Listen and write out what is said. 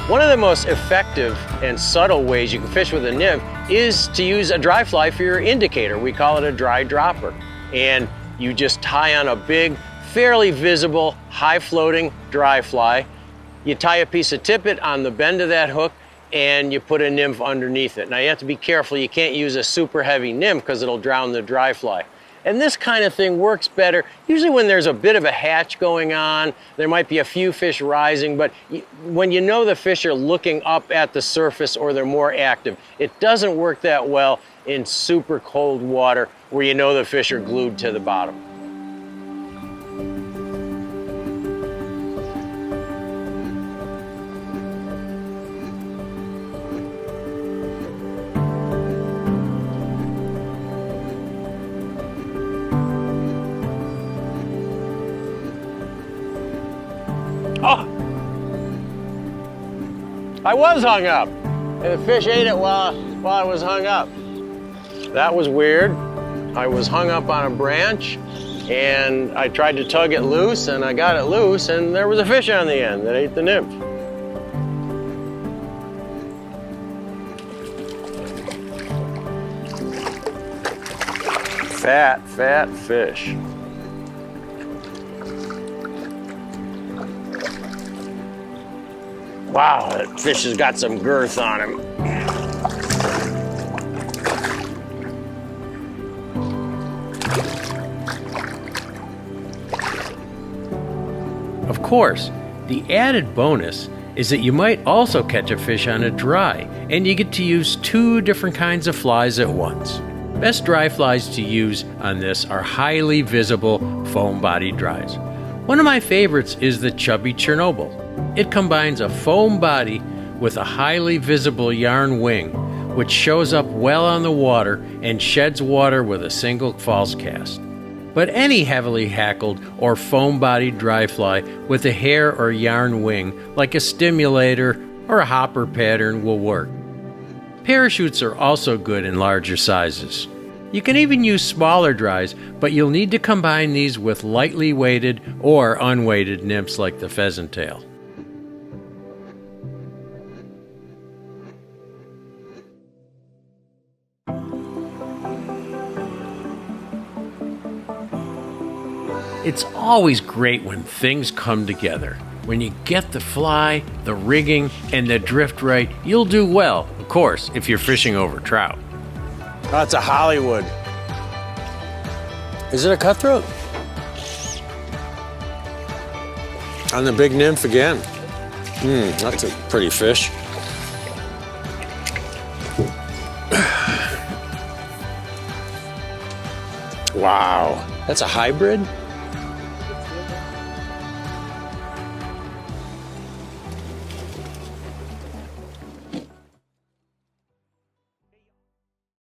One of the most effective and subtle ways you can fish with a nymph is to use a dry fly for your indicator. We call it a dry dropper. And you just tie on a big, fairly visible, high floating dry fly. You tie a piece of tippet on the bend of that hook and you put a nymph underneath it. Now you have to be careful, you can't use a super heavy nymph because it'll drown the dry fly. And this kind of thing works better usually when there's a bit of a hatch going on, there might be a few fish rising, but when you know the fish are looking up at the surface or they're more active, it doesn't work that well in super cold water where you know the fish are glued to the bottom. Oh! I was hung up, and the fish ate it while I was hung up. That was weird. I was hung up on a branch, and I tried to tug it loose, and I got it loose, and there was a fish on the end that ate the nymph. Fat, fat fish. Wow, that fish has got some girth on him. Of course, the added bonus is that you might also catch a fish on a dry, and you get to use 2 different kinds of flies at once. Best dry flies to use on this are highly visible foam-bodied dries. One of my favorites is the CHUBBY CHERNOBYL. It combines a foam body with a highly visible yarn wing, which shows up well on the water and sheds water with a single false cast. But any heavily hackled or foam-bodied dry fly with a hair or yarn wing, like a stimulator or a hopper pattern, will work. Parachutes are also good in larger sizes. You can even use smaller dries, but you'll need to combine these with lightly weighted or unweighted nymphs like the pheasant tail. It's always great when things come together. When you get the fly, the rigging, and the drift right, you'll do well, of course, if you're fishing over trout. That's a Hollywood. Is it a cutthroat? On the big nymph again. That's a pretty fish. Wow, that's a hybrid?